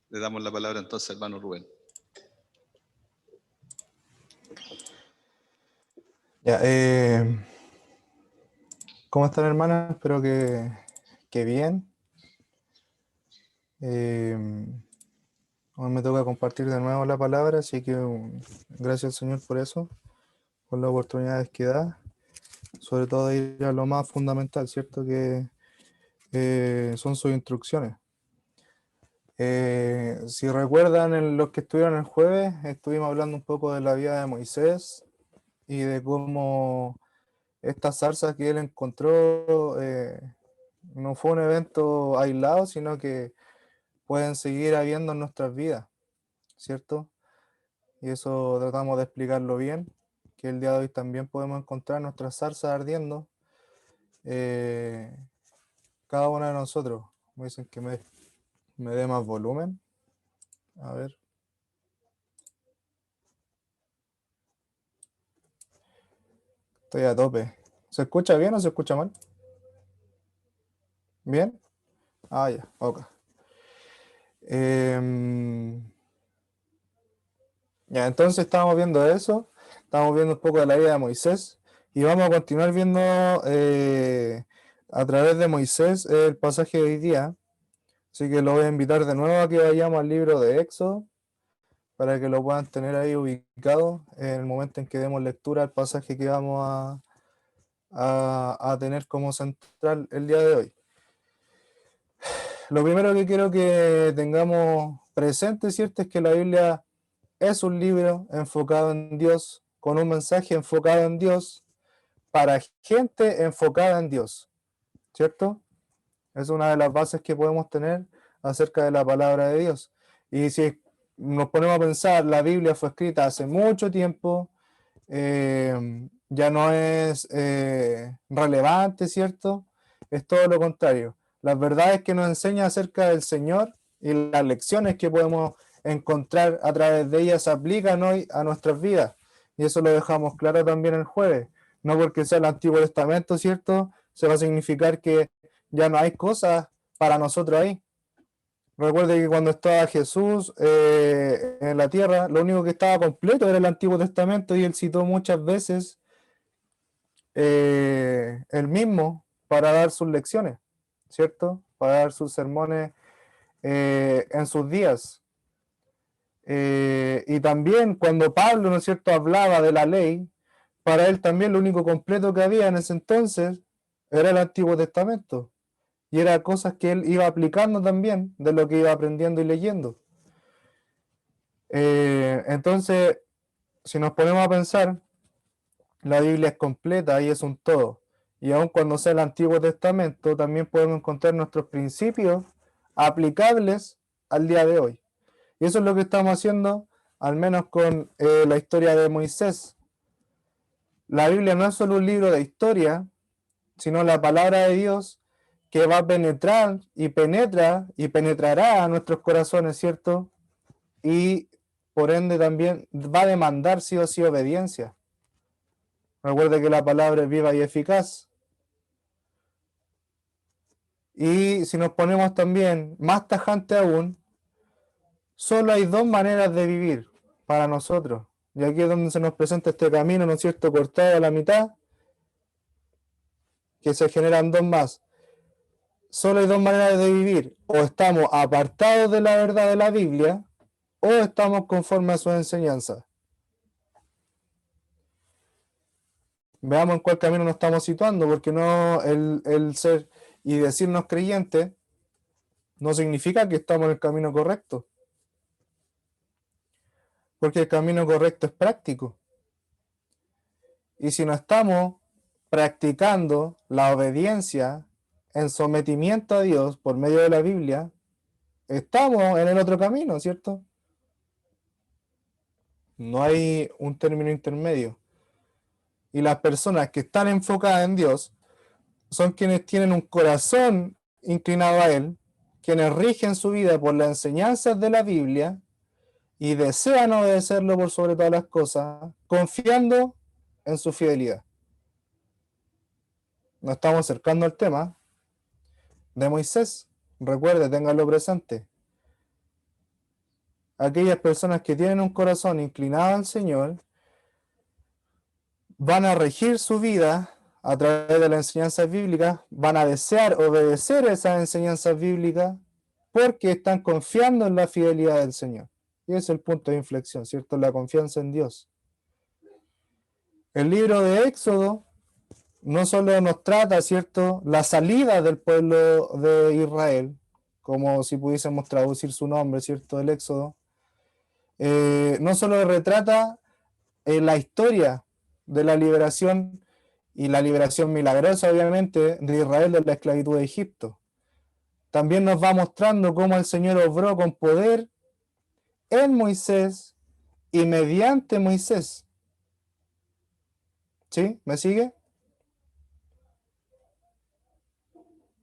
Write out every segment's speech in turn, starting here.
Le damos la palabra entonces al hermano Rubén. Ya, ¿cómo están, hermanas? Espero que bien. Hoy me toca compartir de nuevo la palabra, así que gracias al Señor por eso, por las oportunidades que da, sobre todo de ir a lo más fundamental, ¿cierto? Que son sus instrucciones. Si recuerdan, los que estuvieron el jueves, estuvimos hablando un poco de la vida de Moisés y de cómo esta zarza que él encontró no fue un evento aislado, sino que pueden seguir habiendo en nuestras vidas, ¿cierto? Y eso tratamos de explicarlo bien, que el día de hoy también podemos encontrar nuestras zarzas ardiendo, eh, cada una de nosotros. Me dicen que me dé más volumen. A ver. Estoy a tope. ¿Se escucha bien o se escucha mal? ¿Bien? Ah, ya, ok. Ya, entonces estamos viendo eso, estamos viendo un poco de la vida de Moisés y vamos a continuar viendo a través de Moisés el pasaje de hoy día. Así que lo voy a invitar de nuevo a que vayamos al libro de Éxodo para que lo puedan tener ahí ubicado en el momento en que demos lectura al pasaje que vamos a tener como central el día de hoy. Lo primero que quiero que tengamos presente, ¿cierto?, es que la Biblia es un libro enfocado en Dios, con un mensaje enfocado en Dios, para gente enfocada en Dios, ¿cierto? Es una de las bases que podemos tener acerca de la palabra de Dios. Y si nos ponemos a pensar, la Biblia fue escrita hace mucho tiempo, ya no es relevante, ¿cierto? Es todo lo contrario. Las verdades que nos enseña acerca del Señor y las lecciones que podemos encontrar a través de ellas se aplican hoy a nuestras vidas. Y eso lo dejamos claro también el jueves. No porque sea el Antiguo Testamento, ¿cierto? Se va a significar que ya no hay cosas para nosotros ahí. Recuerde que cuando estaba Jesús en la tierra, lo único que estaba completo era el Antiguo Testamento y él citó muchas veces él mismo para dar sus lecciones, ¿cierto? Para dar sus sermones en sus días. Y también cuando Pablo, ¿no es cierto?, hablaba de la ley, para él también lo único completo que había en ese entonces era el Antiguo Testamento. Y eran cosas que él iba aplicando también de lo que iba aprendiendo y leyendo. Entonces, si nos ponemos a pensar, la Biblia es completa y es un todo. Y aun cuando sea el Antiguo Testamento, también podemos encontrar nuestros principios aplicables al día de hoy. Y eso es lo que estamos haciendo, al menos con la historia de Moisés. La Biblia no es solo un libro de historia, sino la palabra de Dios que va a penetrar y penetra y penetrará a nuestros corazones, ¿cierto? Y por ende también va a demandar sí o sí obediencia. Recuerde que la palabra es viva y eficaz. Y si nos ponemos también más tajante aún, solo hay dos maneras de vivir para nosotros. Y aquí es donde se nos presenta este camino, ¿no es cierto?, cortado a la mitad, que se generan dos más. Solo hay dos maneras de vivir. O estamos apartados de la verdad de la Biblia, o estamos conforme a sus enseñanzas. Veamos en cuál camino nos estamos situando, porque no el ser y decirnos creyente no significa que estamos en el camino correcto, porque el camino correcto es práctico. Y si no estamos practicando la obediencia en sometimiento a Dios por medio de la Biblia, estamos en el otro camino, ¿cierto? No hay un término intermedio. Y las personas que están enfocadas en Dios son quienes tienen un corazón inclinado a Él, quienes rigen su vida por las enseñanzas de la Biblia y desean obedecerlo por sobre todas las cosas, confiando en su fidelidad. Nos estamos acercando al tema de Moisés. Recuerde, téngalo presente. aquellas personas que tienen un corazón inclinado al Señor, van a regir su vida a través de las enseñanzas bíblicas, van a desear obedecer esas enseñanzas bíblicas porque están confiando en la fidelidad del Señor. Y ese es el punto de inflexión, ¿cierto? La confianza en Dios. El libro de Éxodo no solo nos trata, ¿cierto?, la salida del pueblo de Israel, como si pudiésemos traducir su nombre, ¿cierto?, el Éxodo. No solo retrata la historia de la liberación y la liberación milagrosa, obviamente, de Israel de la esclavitud de Egipto. También nos va mostrando cómo el Señor obró con poder en Moisés y mediante Moisés. ¿Sí? ¿Me sigue?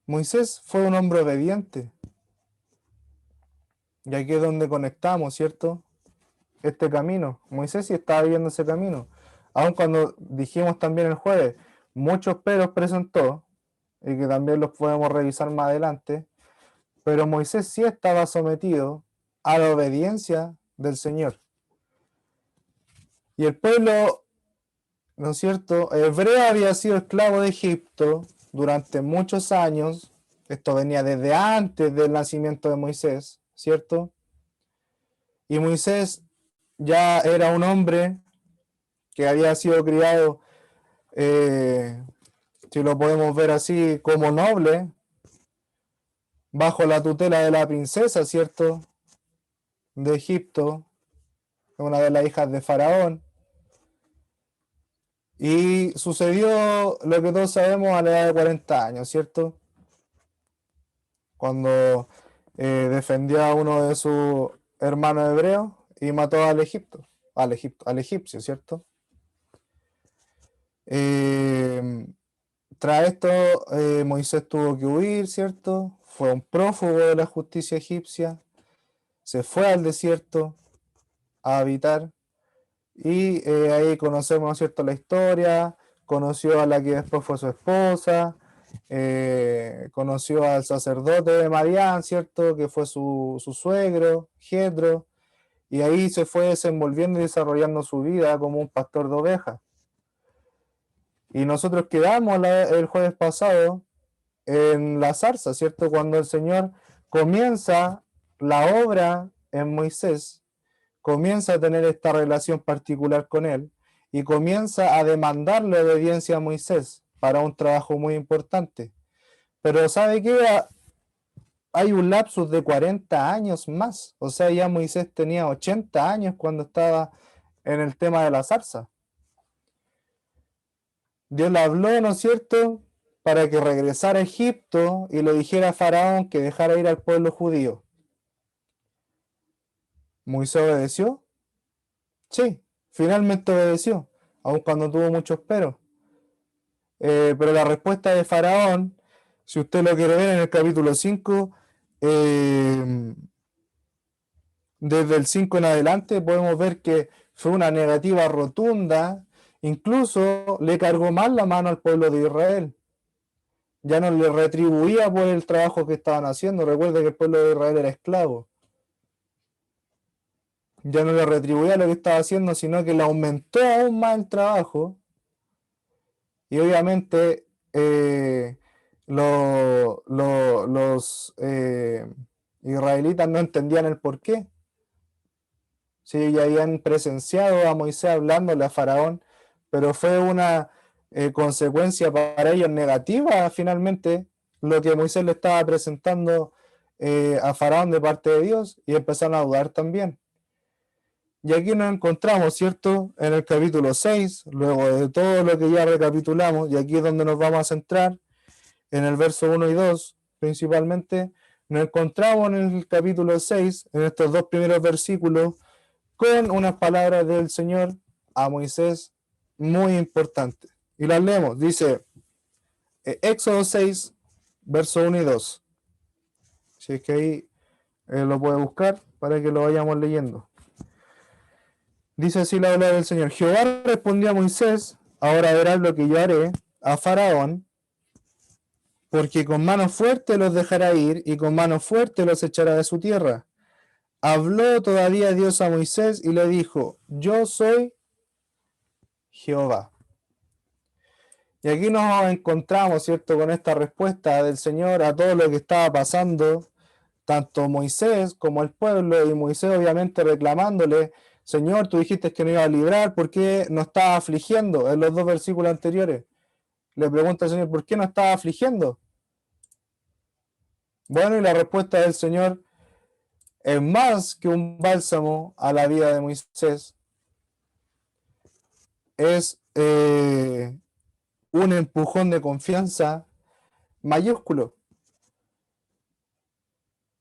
Moisés fue un hombre obediente. Y aquí es donde conectamos, ¿cierto? Este camino. Moisés sí estaba viviendo ese camino. Aun cuando dijimos también el jueves, muchos peros presentó, y que también los podemos revisar más adelante, pero Moisés sí estaba sometido a la obediencia del Señor. Y el pueblo, ¿no es cierto?, hebreo había sido esclavo de Egipto durante muchos años. Esto venía desde antes del nacimiento de Moisés, ¿cierto? Y Moisés ya era un hombre que había sido criado, si lo podemos ver así, como noble, bajo la tutela de la princesa, ¿cierto?, de Egipto, una de las hijas de Faraón. Y sucedió lo que todos sabemos a la edad de 40 años, ¿cierto? Cuando defendió a uno de sus hermanos hebreos y mató al egipcio, ¿cierto? Tras esto, Moisés tuvo que huir, ¿cierto? Fue un prófugo de la justicia egipcia, se fue al desierto a habitar y ahí conocemos, ¿cierto?, la historia, conoció a la que después fue su esposa, conoció al sacerdote de Madián, ¿cierto?, que fue su suegro, Jetro, y ahí se fue desenvolviendo y desarrollando su vida como un pastor de ovejas. Y nosotros quedamos el jueves pasado en la zarza, ¿cierto?, cuando el Señor comienza la obra en Moisés, comienza a tener esta relación particular con él y comienza a demandarle obediencia a Moisés para un trabajo muy importante. Pero ¿sabe qué? Hay un lapsus de 40 años más. O sea, ya Moisés tenía 80 años cuando estaba en el tema de la zarza. Dios le habló, ¿no es cierto?, para que regresara a Egipto y le dijera a Faraón que dejara ir al pueblo judío. ¿Moisés obedeció? Sí, finalmente obedeció, aun cuando tuvo muchos peros. Pero la respuesta de Faraón, si usted lo quiere ver en el capítulo 5, desde el 5 en adelante, podemos ver que fue una negativa rotunda, incluso le cargó mal la mano al pueblo de Israel. Ya no le retribuía por el trabajo que estaban haciendo. Recuerde que el pueblo de Israel era esclavo. Ya no le retribuía lo que estaba haciendo, sino que le aumentó aún más el trabajo. Y obviamente los israelitas no entendían el por qué. Sí, ya habían presenciado a Moisés hablándole a Faraón, pero fue una consecuencia para ellos negativa finalmente lo que Moisés le estaba presentando a Faraón de parte de Dios, y empezaron a dudar también. Y aquí nos encontramos, ¿cierto?, en el capítulo 6, luego de todo lo que ya recapitulamos, y aquí es donde nos vamos a centrar, en el verso 1 y 2 principalmente. Nos encontramos en el capítulo 6, en estos dos primeros versículos, con unas palabras del Señor a Moisés muy importantes. Y las leemos. Dice Éxodo 6, verso 1 y 2. Si es que ahí lo puede buscar para que lo vayamos leyendo. Dice así la palabra del Señor. Jehová respondió a Moisés: ahora verás lo que yo haré a Faraón, porque con mano fuerte los dejará ir y con mano fuerte los echará de su tierra. Habló todavía Dios a Moisés y le dijo, yo soy Jehová. Y aquí nos encontramos, ¿cierto?, con esta respuesta del Señor a todo lo que estaba pasando, tanto Moisés como el pueblo, y Moisés obviamente reclamándole, Señor, tú dijiste que no iba a librar, ¿por qué no estaba afligiendo? En los dos versículos anteriores. Le pregunta al Señor, ¿por qué no estaba afligiendo? Bueno, y la respuesta del Señor es más que un bálsamo a la vida de Moisés. Es un empujón de confianza mayúsculo.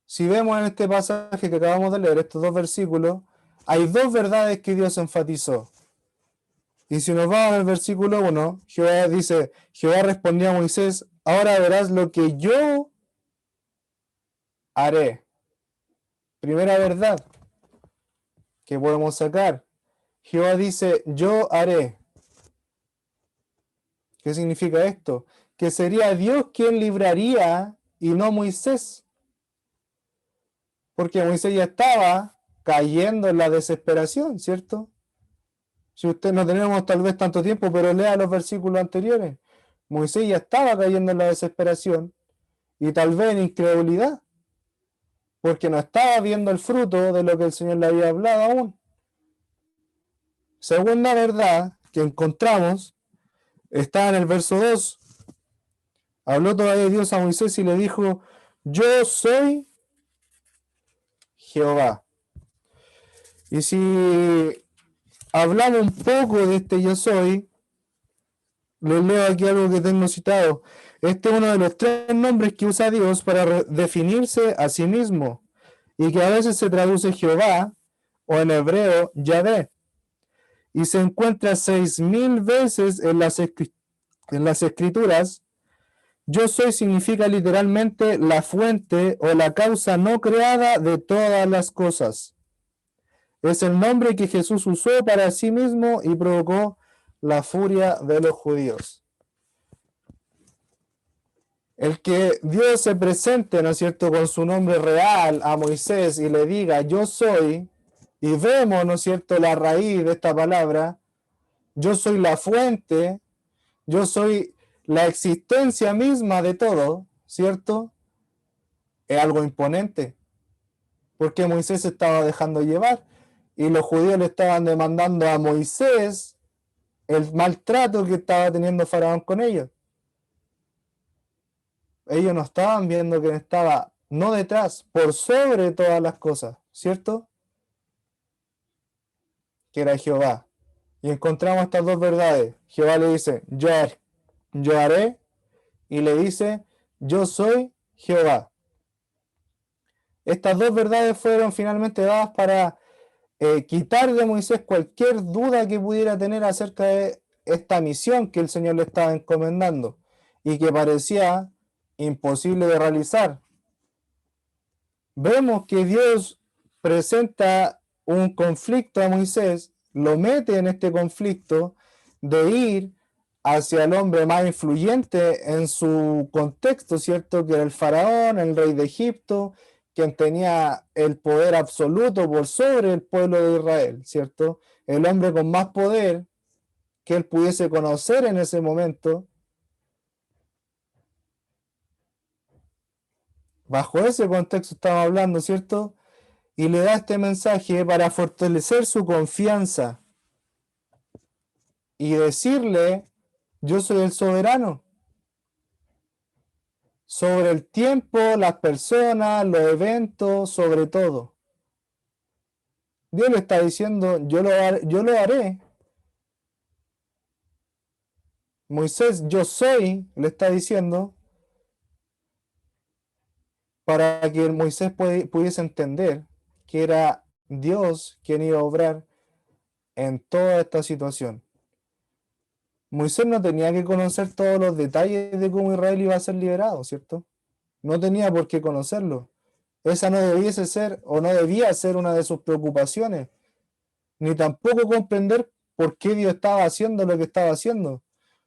Si vemos en este pasaje que acabamos de leer, estos dos versículos, hay dos verdades que Dios enfatizó. Y si nos vamos al versículo 1, Jehová dice, Jehová respondió a Moisés, ahora verás lo que yo haré. Primera verdad que podemos sacar. Jehová dice, yo haré. ¿Qué significa esto? Que sería Dios quien libraría y no Moisés. Porque Moisés ya estaba cayendo en la desesperación, ¿cierto? Si usted no tenemos tal vez tanto tiempo, pero lea los versículos anteriores. Moisés ya estaba cayendo en la desesperación y tal vez en incredulidad, porque no estaba viendo el fruto de lo que el Señor le había hablado aún. Segunda verdad que encontramos está en el verso 2. Habló todavía Dios a Moisés y le dijo, yo soy Jehová. Y si hablamos un poco de este yo soy, les leo aquí algo que tengo citado. Este es uno de los tres nombres que usa Dios para definirse a sí mismo y que a veces se traduce Jehová o en hebreo Yahvé y se encuentra 6000 veces en las escrituras. Yo soy significa literalmente la fuente o la causa no creada de todas las cosas. Es el nombre que Jesús usó para sí mismo y provocó la furia de los judíos. El que Dios se presente, ¿no es cierto?, con su nombre real a Moisés y le diga, yo soy, y vemos, ¿no es cierto?, la raíz de esta palabra, yo soy la fuente, yo soy la existencia misma de todo, ¿cierto? Es algo imponente, porque Moisés se estaba dejando llevar y los judíos le estaban demandando a Moisés el maltrato que estaba teniendo Faraón con ellos. Ellos no estaban viendo que estaba no detrás, por sobre todas las cosas, ¿cierto? Que era Jehová. Y encontramos estas dos verdades. Jehová le dice, yo haré, y le dice, yo soy Jehová. Estas dos verdades fueron finalmente dadas para quitar de Moisés cualquier duda que pudiera tener acerca de esta misión que el Señor le estaba encomendando y que parecía imposible de realizar. Vemos que Dios presenta un conflicto a Moisés, lo mete en este conflicto de ir hacia el hombre más influyente en su contexto, ¿cierto? Que era el faraón, el rey de Egipto, quien tenía el poder absoluto por sobre el pueblo de Israel, ¿cierto? El hombre con más poder que él pudiese conocer en ese momento. Bajo ese contexto estamos hablando, ¿cierto? Y le da este mensaje para fortalecer su confianza y decirle, yo soy el soberano sobre el tiempo, las personas, los eventos, sobre todo. Dios le está diciendo, yo lo haré. Moisés, yo soy, le está diciendo, para que Moisés pudiese entender que era Dios quien iba a obrar en toda esta situación. Moisés no tenía que conocer todos los detalles de cómo Israel iba a ser liberado, ¿cierto? No tenía por qué conocerlo. Esa no debiese ser o no debía ser una de sus preocupaciones, ni tampoco comprender por qué Dios estaba haciendo lo que estaba haciendo.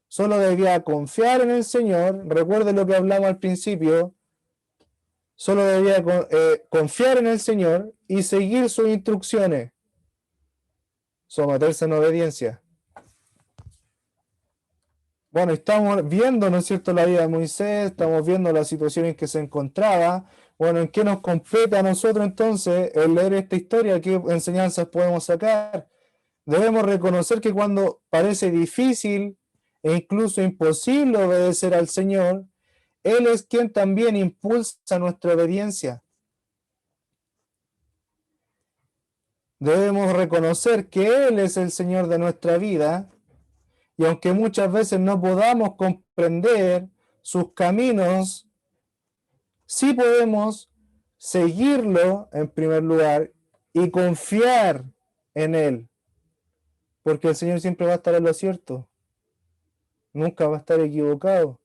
Solo debía confiar en el Señor. Recuerde lo que hablamos al principio, solo debía confiar en el Señor y seguir sus instrucciones, someterse en obediencia. Bueno, estamos viendo, ¿no es cierto?, la vida de Moisés, estamos viendo la situación en que se encontraba. Bueno, ¿en qué nos compete a nosotros entonces el leer esta historia? ¿Qué enseñanzas podemos sacar? Debemos reconocer que cuando parece difícil e incluso imposible obedecer al Señor, Él es quien también impulsa nuestra obediencia. Debemos reconocer que Él es el Señor de nuestra vida y aunque muchas veces no podamos comprender sus caminos, sí podemos seguirlo en primer lugar y confiar en Él, porque el Señor siempre va a estar en lo cierto, nunca va a estar equivocado.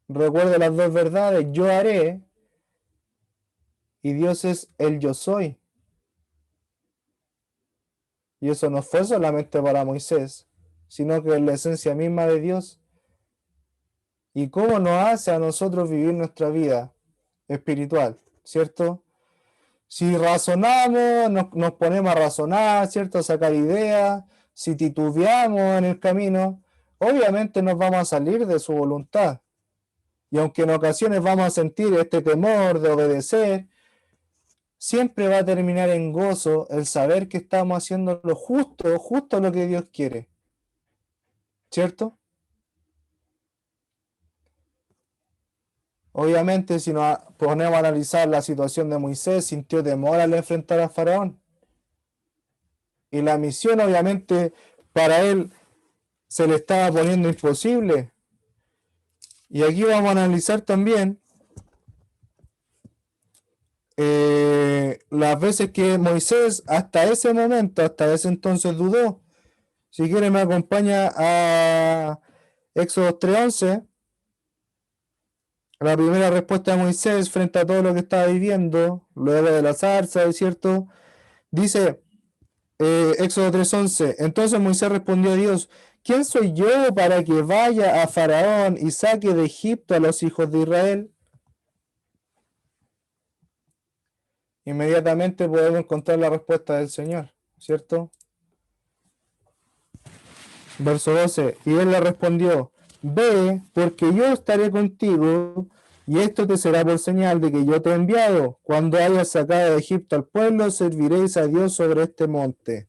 Recuerda las dos verdades, yo haré y Dios es el yo soy. Y eso no fue solamente para Moisés, sino que es la esencia misma de Dios. Y cómo nos hace a nosotros vivir nuestra vida espiritual, ¿cierto? Si razonamos, nos ponemos a razonar, ¿cierto? A sacar ideas, si titubeamos en el camino, obviamente nos vamos a salir de su voluntad. Y aunque en ocasiones vamos a sentir este temor de obedecer, siempre va a terminar en gozo el saber que estamos haciendo lo justo, justo lo que Dios quiere, ¿cierto? Obviamente, si nos ponemos a analizar la situación de Moisés, sintió temor al enfrentar a Faraón. Y la misión, obviamente, para él se le estaba poniendo imposible. Y aquí vamos a analizar también las veces que Moisés hasta ese momento, hasta ese entonces dudó. Si quiere me acompaña a Éxodo 3:11. La primera respuesta de Moisés frente a todo lo que estaba viviendo, luego de la zarza, ¿cierto? Dice Éxodo 3:11, entonces Moisés respondió a Dios, ¿quién soy yo para que vaya a Faraón y saque de Egipto a los hijos de Israel? Inmediatamente podemos encontrar la respuesta del Señor, ¿cierto? Verso 12, y él le respondió, ve, porque yo estaré contigo, y esto te será por señal de que yo te he enviado. Cuando hayas sacado de Egipto al pueblo, serviréis a Dios sobre este monte.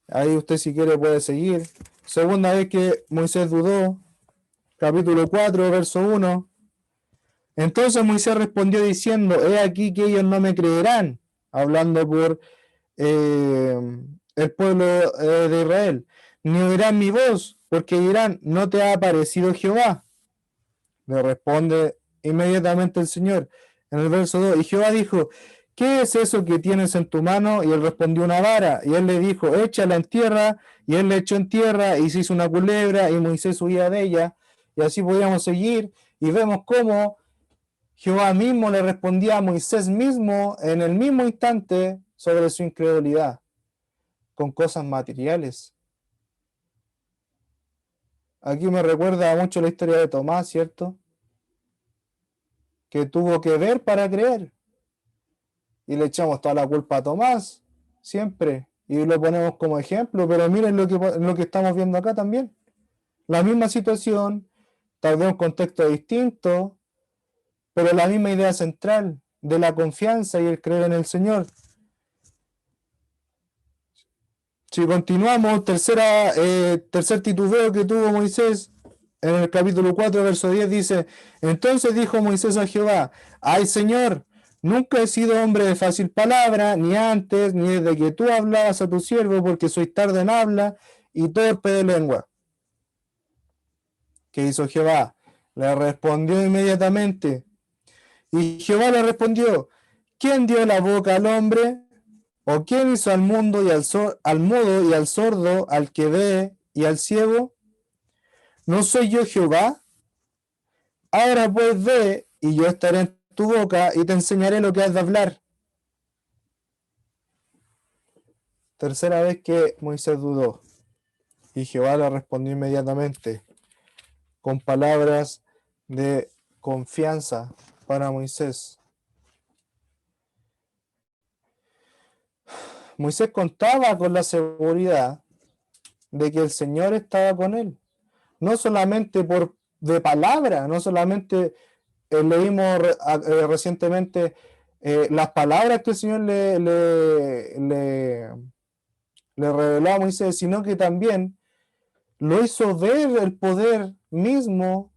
Ahí usted si quiere puede seguir. Segunda vez que Moisés dudó, capítulo 4, verso 1. Entonces Moisés respondió diciendo, he aquí que ellos no me creerán, hablando por el pueblo de Israel, ni oirán mi voz, porque dirán, ¿no te ha aparecido Jehová? Le responde inmediatamente el Señor en el verso 2. Y Jehová dijo, ¿qué es eso que tienes en tu mano? Y él respondió, una vara. Y él le dijo, échala en tierra. Y él le echó en tierra y se hizo una culebra y Moisés huía de ella. Y así podíamos seguir y vemos cómo Jehová mismo le respondía a Moisés mismo en el mismo instante sobre su incredulidad con cosas materiales. Aquí me recuerda mucho la historia de Tomás, ¿cierto? Que tuvo que ver para creer. Y le echamos toda la culpa a Tomás, siempre. Y lo ponemos como ejemplo, pero miren lo que estamos viendo acá también. La misma situación, tal vez un contexto distinto, pero la misma idea central de la confianza y el creer en el Señor. Si continuamos, tercer titubeo que tuvo Moisés en el capítulo 4, verso 10 dice, entonces dijo Moisés a Jehová, ay Señor, nunca he sido hombre de fácil palabra, ni antes, ni desde que tú hablabas a tu siervo, porque soy tardo en habla y torpe de lengua. ¿Qué hizo Jehová? Le respondió inmediatamente. Y Jehová le respondió, ¿quién dio la boca al hombre? ¿O quién hizo al mundo y al mudo y al sordo, al que ve y al ciego? ¿No soy yo Jehová? Ahora pues ve, y yo estaré en tu boca y te enseñaré lo que has de hablar. Tercera vez que Moisés dudó, y Jehová le respondió inmediatamente, con palabras de confianza para Moisés. Moisés contaba con la seguridad de que el Señor estaba con él. No solamente de palabra, no solamente leímos recientemente las palabras que el Señor le reveló a Moisés, sino que también lo hizo ver el poder mismo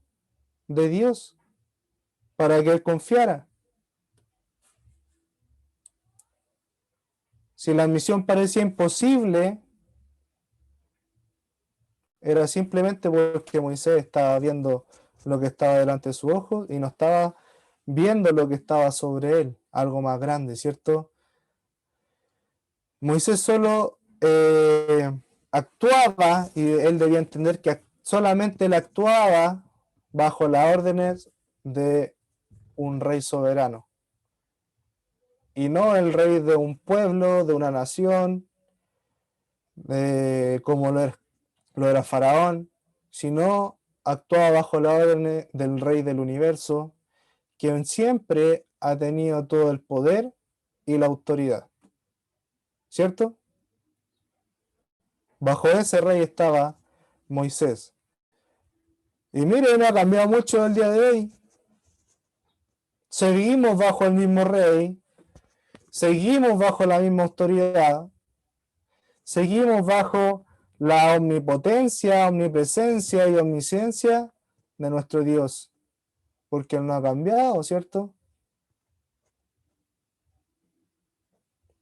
de Dios para que él confiara. Si la misión parecía imposible, era simplemente porque Moisés estaba viendo lo que estaba delante de sus ojos y no estaba viendo lo que estaba sobre él, algo más grande, ¿cierto? Moisés solo actuaba, y él debía entender que solamente él actuaba bajo las órdenes de un rey soberano, y no el rey de un pueblo, de una nación, como lo era Faraón, sino actuaba bajo la orden del Rey del Universo, quien siempre ha tenido todo el poder y la autoridad. ¿Cierto? Bajo ese rey estaba Moisés. Y mire, no ha cambiado mucho el día de hoy. Seguimos bajo el mismo rey, seguimos bajo la misma autoridad, seguimos bajo la omnipotencia, omnipresencia y omnisciencia de nuestro Dios, porque Él no ha cambiado, ¿cierto?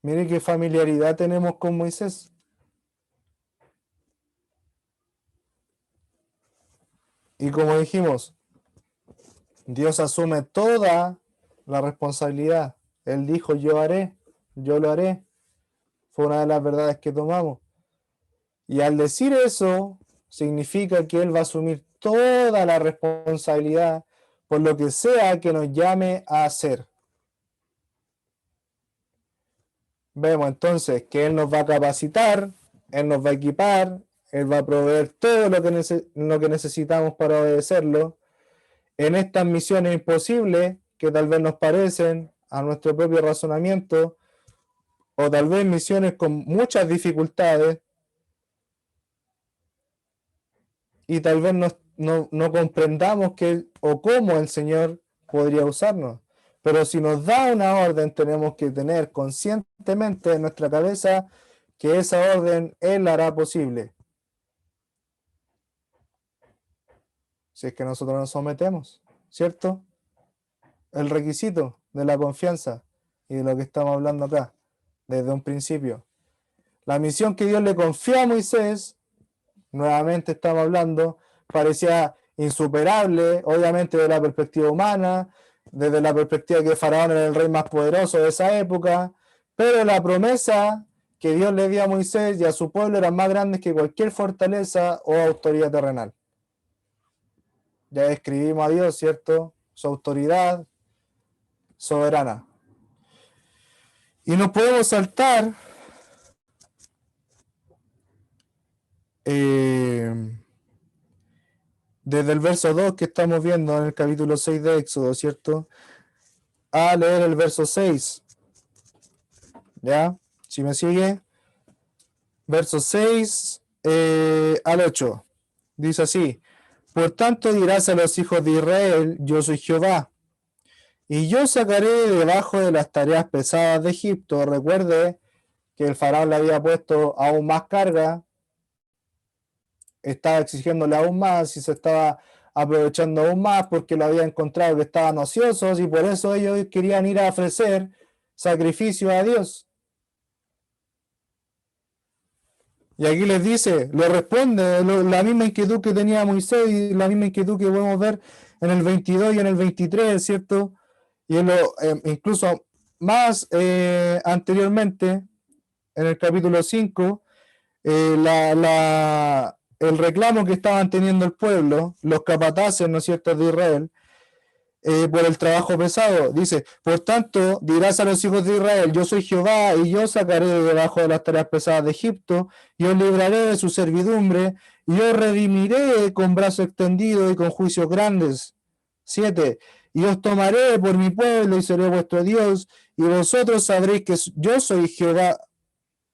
Mire qué familiaridad tenemos con Moisés. Y como dijimos, Dios asume toda la responsabilidad. Él dijo, yo haré, yo lo haré. Fue una de las verdades que tomamos. Y al decir eso, significa que Él va a asumir toda la responsabilidad por lo que sea que nos llame a hacer. Vemos entonces que Él nos va a capacitar, Él nos va a equipar, Él va a proveer todo lo que necesitamos para obedecerlo. En estas misiones imposibles, que tal vez nos parecen a nuestro propio razonamiento, o tal vez misiones con muchas dificultades, y tal vez no comprendamos o cómo el Señor podría usarnos. Pero si nos da una orden, tenemos que tener conscientemente en nuestra cabeza que esa orden Él la hará posible. Si es que nosotros nos sometemos, ¿cierto? El requisito de la confianza y de lo que estamos hablando acá, desde un principio. La misión que Dios le confió a Moisés, nuevamente estamos hablando, parecía insuperable, obviamente de la perspectiva humana, desde la perspectiva que Faraón era el rey más poderoso de esa época, pero la promesa que Dios le dio a Moisés y a su pueblo eran más grandes que cualquier fortaleza o autoridad terrenal. Ya describimos a Dios, ¿cierto? Su autoridad soberana. Y nos podemos saltar desde el verso 2 que estamos viendo en el capítulo 6 de Éxodo, ¿cierto? A leer el verso 6. ¿Ya? Si me sigue. Verso 6 al 8. Dice así: por tanto dirás a los hijos de Israel, yo soy Jehová, y yo sacaré de debajo de las tareas pesadas de Egipto. Recuerde que el faraón le había puesto aún más carga, estaba exigiéndole aún más y se estaba aprovechando aún más porque lo había encontrado que estaban ociosos, y por eso ellos querían ir a ofrecer sacrificio a Dios. Y aquí les dice, le responde la misma inquietud que tenía Moisés y la misma inquietud que podemos ver en el 22 y en el 23, ¿cierto? Y incluso más anteriormente, en el capítulo 5, el reclamo que estaban teniendo el pueblo, los capataces, ¿no es cierto?, de Israel, por el trabajo pesado. Dice, por tanto, dirás a los hijos de Israel, yo soy Jehová, y yo sacaré de debajo de las tareas pesadas de Egipto, y os libraré de su servidumbre, y os redimiré con brazo extendido y con juicios grandes. 7. Y os tomaré por mi pueblo y seré vuestro Dios, y vosotros sabréis que yo soy Jehová,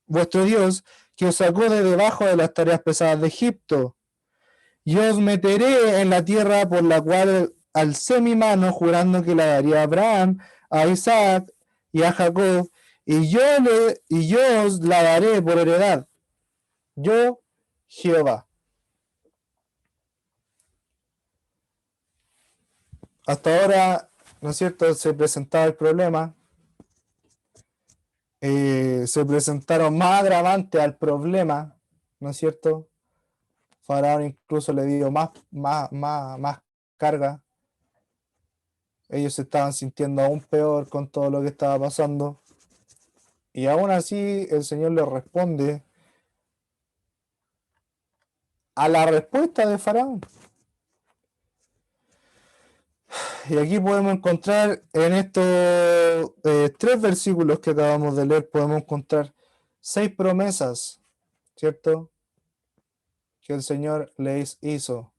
vuestro Dios, que os sacó de debajo de las tareas pesadas de Egipto. Y os meteré en la tierra por la cual alcé mi mano, jurando que la daría a Abraham, a Isaac y a Jacob, y yo os la daré por heredad. Yo, Jehová. Hasta ahora, ¿no es cierto?, se presentaba el problema. Se presentaron más agravantes al problema, ¿no es cierto? Faraón incluso le dio más carga. Ellos se estaban sintiendo aún peor con todo lo que estaba pasando. Y aún así el Señor les responde a la respuesta de Faraón. Y aquí podemos encontrar en estos 3 versículos que acabamos de leer, podemos encontrar 6 promesas, ¿cierto?, que el Señor les hizo.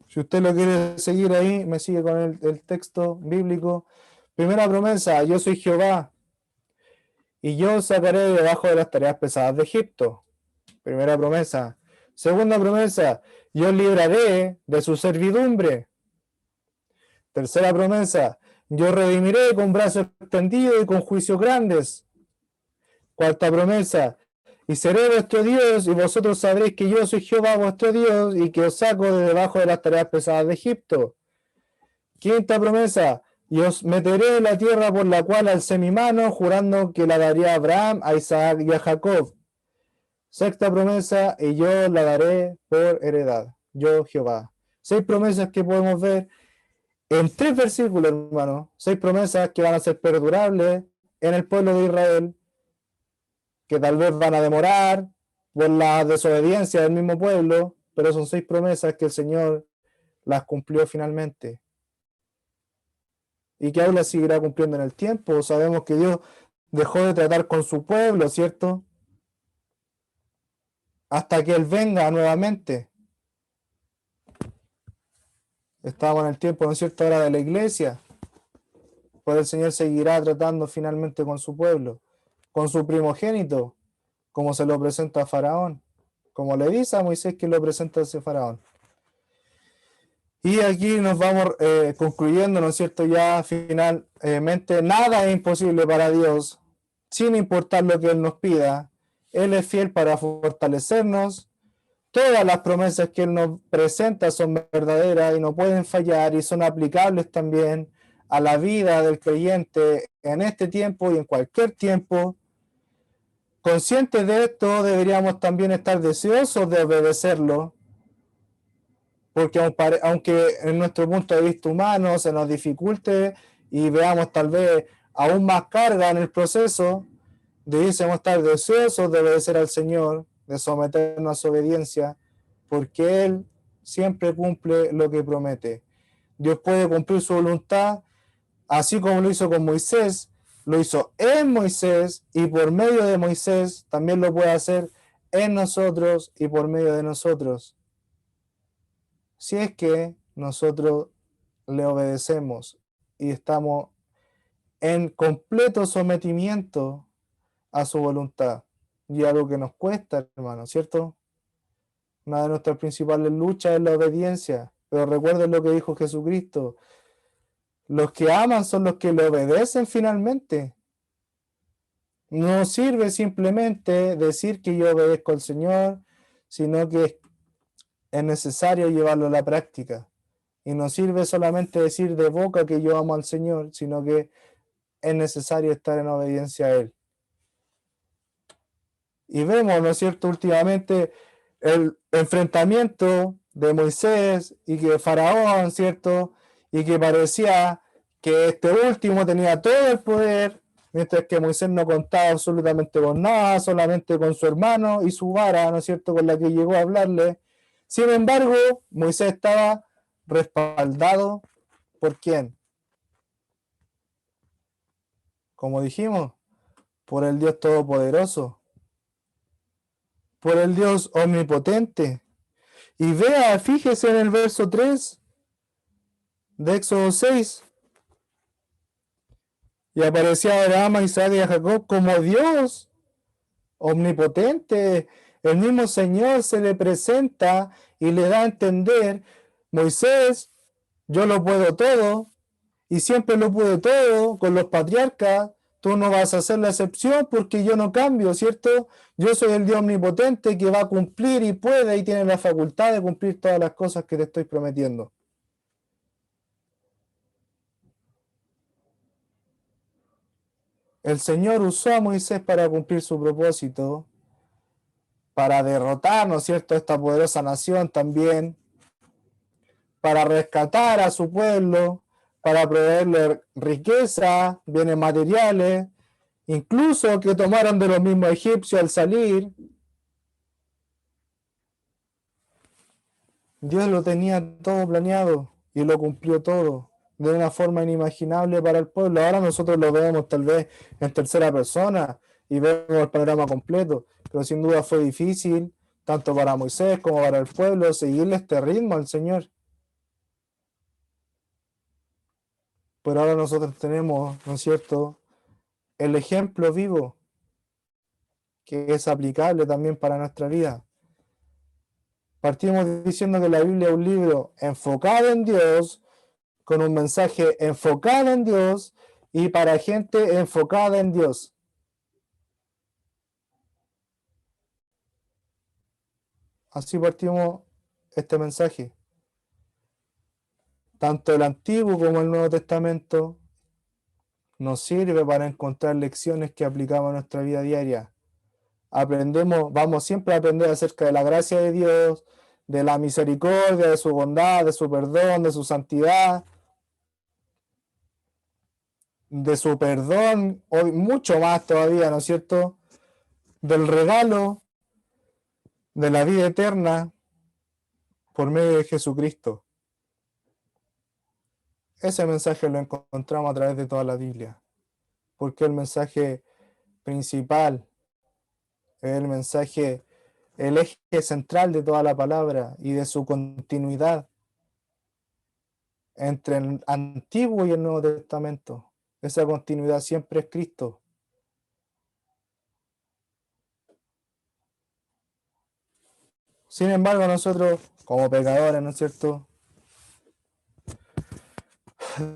Si usted lo quiere seguir ahí, me sigue con el texto bíblico. Primera promesa: yo soy Jehová, y yo os sacaré de debajo de las tareas pesadas de Egipto. Primera promesa. Segunda promesa: yo os libraré de su servidumbre. Tercera promesa: yo os redimiré con brazo extendido y con juicios grandes. Cuarta promesa: y seré vuestro Dios, y vosotros sabréis que yo soy Jehová vuestro Dios, y que os saco de debajo de las tareas pesadas de Egipto. Quinta promesa: y os meteré en la tierra por la cual alcé mi mano, jurando que la daría a Abraham, a Isaac y a Jacob. Sexta promesa: y yo la daré por heredad. Yo, Jehová. 6 promesas que podemos ver en 3 versículos, hermano. 6 promesas que van a ser perdurables en el pueblo de Israel, que tal vez van a demorar por la desobediencia del mismo pueblo, pero son 6 promesas que el Señor las cumplió finalmente. Y que aún las seguirá cumpliendo en el tiempo. Sabemos que Dios dejó de tratar con su pueblo, ¿cierto?, hasta que Él venga nuevamente. Estamos en el tiempo, ¿no es cierto?, ahora de la iglesia. Pues el Señor seguirá tratando finalmente con su pueblo, con su primogénito, como se lo presenta a Faraón, como le dice a Moisés que lo presenta a ese Faraón. Y aquí nos vamos concluyendo, ¿no es cierto?, ya finalmente. Nada es imposible para Dios, sin importar lo que Él nos pida. Él es fiel para fortalecernos. Todas las promesas que Él nos presenta son verdaderas y no pueden fallar, y son aplicables también a la vida del creyente en este tiempo y en cualquier tiempo. Conscientes de esto, deberíamos también estar deseosos de obedecerlo, porque aunque en nuestro punto de vista humano se nos dificulte y veamos tal vez aún más carga en el proceso, debiésemos estar deseosos de obedecer al Señor, de someternos a su obediencia, porque Él siempre cumple lo que promete. Dios puede cumplir su voluntad, así como lo hizo con Moisés, lo hizo en Moisés, y por medio de Moisés también lo puede hacer en nosotros y por medio de nosotros, si es que nosotros le obedecemos y estamos en completo sometimiento a su voluntad. Y algo que nos cuesta, hermano, ¿cierto? Una de nuestras principales luchas es la obediencia, pero recuerden lo que dijo Jesucristo: los que aman son los que le obedecen finalmente. No sirve simplemente decir que yo obedezco al Señor, sino que es necesario llevarlo a la práctica. Y no sirve solamente decir de boca que yo amo al Señor, sino que es necesario estar en obediencia a Él. Y vemos, ¿no es cierto?, últimamente el enfrentamiento de Moisés y que Faraón, ¿cierto?, y que parecía que este último tenía todo el poder, mientras que Moisés no contaba absolutamente con nada, solamente con su hermano y su vara, ¿no es cierto?, con la que llegó a hablarle. Sin embargo, Moisés estaba respaldado ¿por quién? Como dijimos, por el Dios Todopoderoso, por el Dios Omnipotente. Y vea, fíjese en el verso 3, de Éxodo 6. Y aparecía a Abraham, a Isaac y a Jacob como Dios omnipotente. El mismo Señor se le presenta y le da a entender: Moisés, yo lo puedo todo y siempre lo pude todo con los patriarcas. Tú no vas a hacer la excepción porque yo no cambio, ¿cierto? Yo soy el Dios omnipotente que va a cumplir y puede y tiene la facultad de cumplir todas las cosas que te estoy prometiendo. El Señor usó a Moisés para cumplir su propósito, para derrotar, ¿no es cierto?, esta poderosa nación también, para rescatar a su pueblo, para proveerle riqueza, bienes materiales, incluso que tomaron de los mismos egipcios al salir. Dios lo tenía todo planeado y lo cumplió todo de una forma inimaginable para el pueblo. Ahora nosotros lo vemos tal vez en tercera persona y vemos el panorama completo, pero sin duda fue difícil, tanto para Moisés como para el pueblo, seguirle este ritmo al Señor. Pero ahora nosotros tenemos, ¿no es cierto?, el ejemplo vivo que es aplicable también para nuestra vida. Partimos diciendo que la Biblia es un libro enfocado en Dios, con un mensaje enfocado en Dios y para gente enfocada en Dios. Así partimos este mensaje. Tanto el Antiguo como el Nuevo Testamento nos sirve para encontrar lecciones que aplicamos a nuestra vida diaria. Aprendemos, vamos siempre a aprender acerca de la gracia de Dios, de la misericordia, de su bondad, de su perdón, de su santidad, de su perdón, hoy mucho más todavía, ¿no es cierto?, del regalo de la vida eterna por medio de Jesucristo. Ese mensaje lo encontramos a través de toda la Biblia, porque el mensaje principal, el mensaje, el eje central de toda la palabra y de su continuidad entre el Antiguo y el Nuevo Testamento. Esa continuidad siempre es Cristo. Sin embargo, nosotros, como pecadores, ¿no es cierto?,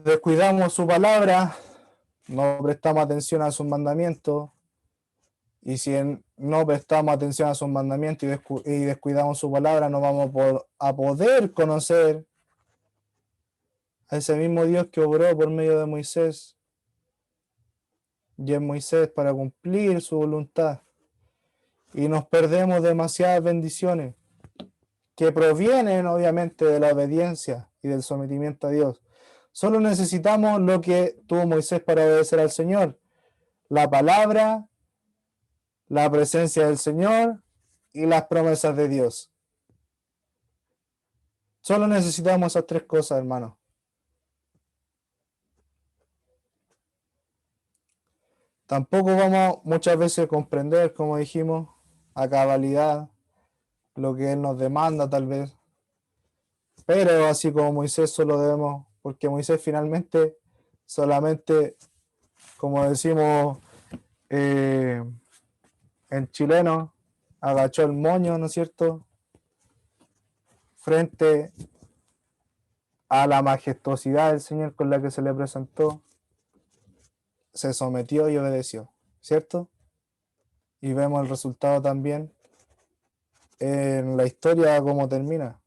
descuidamos su palabra, no prestamos atención a sus mandamientos, y si no prestamos atención a sus mandamientos y descuidamos su palabra, no vamos a poder conocer a ese mismo Dios que obró por medio de Moisés, y en Moisés para cumplir su voluntad. Y nos perdemos demasiadas bendiciones que provienen obviamente de la obediencia y del sometimiento a Dios. Solo necesitamos lo que tuvo Moisés para obedecer al Señor: la palabra, la presencia del Señor y las promesas de Dios. Solo necesitamos esas tres cosas, hermano. Tampoco vamos muchas veces a comprender, como dijimos, a cabalidad lo que Él nos demanda tal vez. Pero así como Moisés solo debemos, porque Moisés finalmente solamente, como decimos en chileno, agachó el moño, ¿no es cierto?, frente a la majestuosidad del Señor con la que se le presentó, se sometió y obedeció, ¿cierto? Y vemos el resultado también en la historia, cómo termina.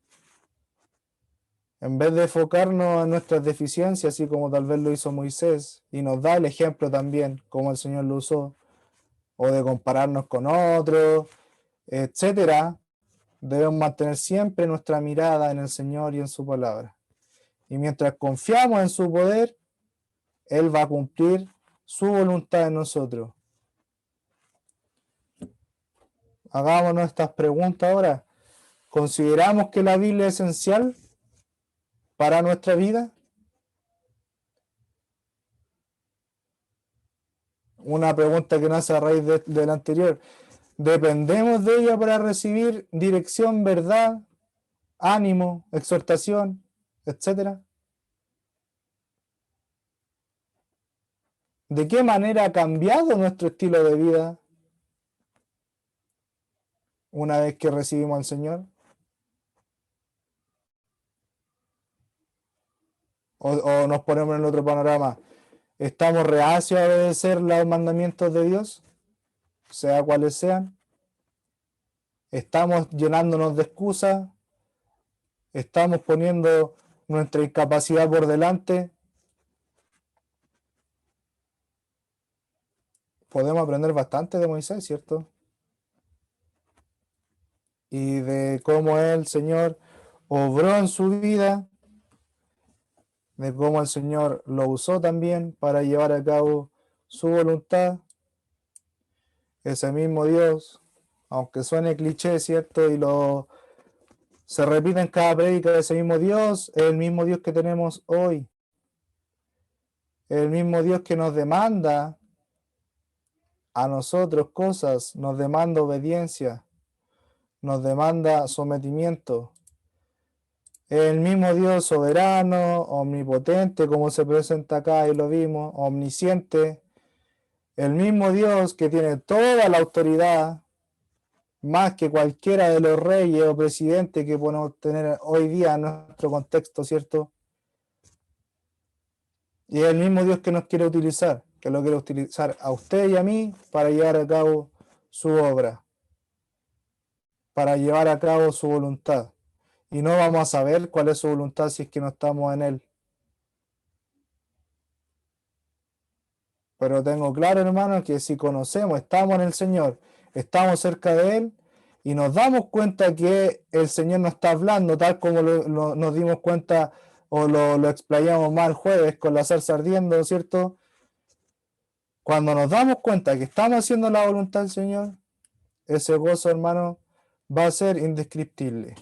En vez de enfocarnos en nuestras deficiencias, así como tal vez lo hizo Moisés, y nos da el ejemplo también, como el Señor lo usó, o de compararnos con otros, etcétera, debemos mantener siempre nuestra mirada en el Señor y en su palabra. Y mientras confiamos en su poder, Él va a cumplir su voluntad en nosotros. Hagámonos estas preguntas ahora. ¿Consideramos que la Biblia es esencial para nuestra vida? Una pregunta que nace a raíz de la anterior. ¿Dependemos de ella para recibir dirección, verdad, ánimo, exhortación, etcétera? ¿De qué manera ha cambiado nuestro estilo de vida una vez que recibimos al Señor? O nos ponemos en otro panorama. ¿Estamos reacios a obedecer los mandamientos de Dios, sea cuales sean? ¿Estamos llenándonos de excusas? ¿Estamos poniendo nuestra incapacidad por delante? Podemos aprender bastante de Moisés, ¿cierto? Y de cómo el Señor obró en su vida, de cómo el Señor lo usó también para llevar a cabo su voluntad. Ese mismo Dios, aunque suene cliché, ¿cierto? Se repite en cada prédica, ese mismo Dios es el mismo Dios que tenemos hoy. El mismo Dios que nos demanda a nosotros cosas, nos demanda obediencia, nos demanda sometimiento. El mismo Dios soberano, omnipotente, como se presenta acá y lo vimos, omnisciente. El mismo Dios que tiene toda la autoridad, más que cualquiera de los reyes o presidentes que podemos tener hoy día en nuestro contexto, ¿cierto? Y es el mismo Dios que nos quiere utilizar, que lo quiere utilizar a usted y a mí para llevar a cabo su obra, para llevar a cabo su voluntad. Y no vamos a saber cuál es su voluntad si es que no estamos en Él. Pero tengo claro, hermano, que si conocemos, estamos en el Señor, estamos cerca de Él y nos damos cuenta que el Señor nos está hablando, tal como nos dimos cuenta o lo explayamos más el jueves con la zarza ardiendo, ¿cierto? Cuando nos damos cuenta que estamos haciendo la voluntad del Señor, ese gozo, hermano, va a ser indescriptible.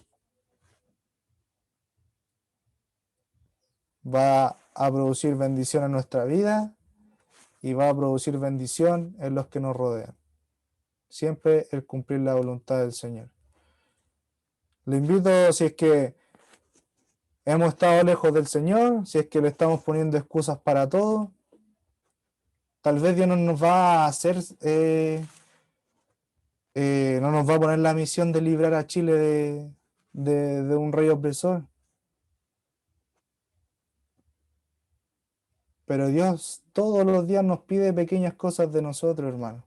Va a producir bendición en nuestra vida y va a producir bendición en los que nos rodean. Siempre el cumplir la voluntad del Señor. Le invito, si es que hemos estado lejos del Señor, si es que le estamos poniendo excusas para todo, tal vez Dios no nos va a hacer, no nos va a poner la misión de librar a Chile de un rey opresor. Pero Dios todos los días nos pide pequeñas cosas de nosotros, hermano.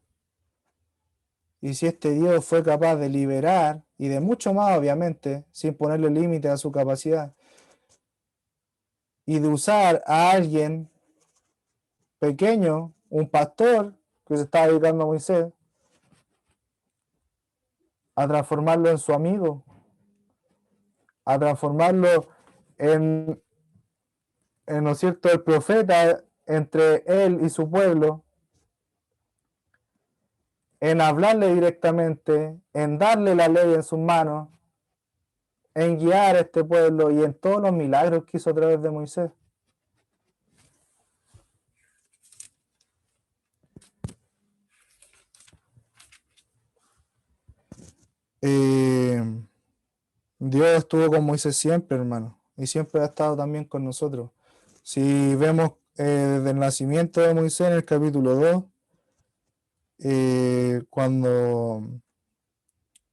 Y si este Dios fue capaz de liberar, y de mucho más, obviamente, sin ponerle límite a su capacidad, y de usar a alguien pequeño, un pastor que se estaba dedicando a Moisés, a transformarlo en su amigo, a transformarlo ¿no es cierto?, el profeta entre él y su pueblo, en hablarle directamente, en darle la ley en sus manos, en guiar a este pueblo y en todos los milagros que hizo a través de Moisés. Dios estuvo con Moisés siempre, hermano, y siempre ha estado también con nosotros. Si vemos desde el nacimiento de Moisés en el capítulo 2, cuando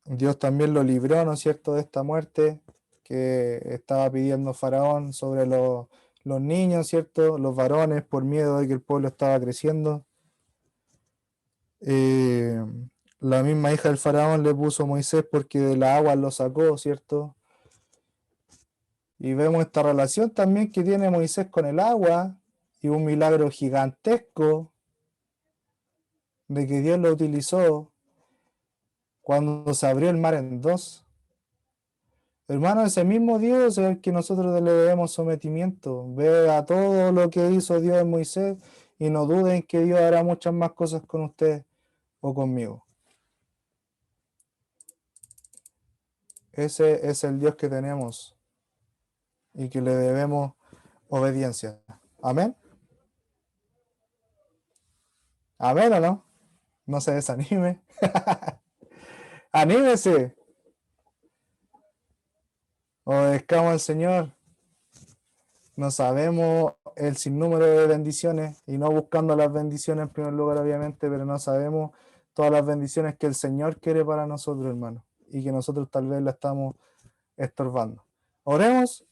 Dios también lo libró, ¿no es cierto?, de esta muerte que estaba pidiendo Faraón sobre los niños, ¿cierto?, los varones, por miedo de que el pueblo estaba creciendo. La misma hija del Faraón le puso a Moisés porque de la agua lo sacó, ¿cierto? Y vemos esta relación también que tiene Moisés con el agua y un milagro gigantesco de que Dios lo utilizó cuando se abrió el mar en dos. Hermano, ese mismo Dios es el que nosotros le debemos sometimiento. Vea todo lo que hizo Dios en Moisés y no duden que Dios hará muchas más cosas con usted o conmigo. Ese es el Dios que tenemos y que le debemos obediencia. Amén. Amén o no. No se desanime. Anímese. Obedezcamos al Señor. no sabemos el sinnúmero de bendiciones, y no buscando las bendiciones en primer lugar, obviamente, pero no sabemos todas las bendiciones que el Señor quiere para nosotros, hermano, y que nosotros tal vez la estamos estorbando. Oremos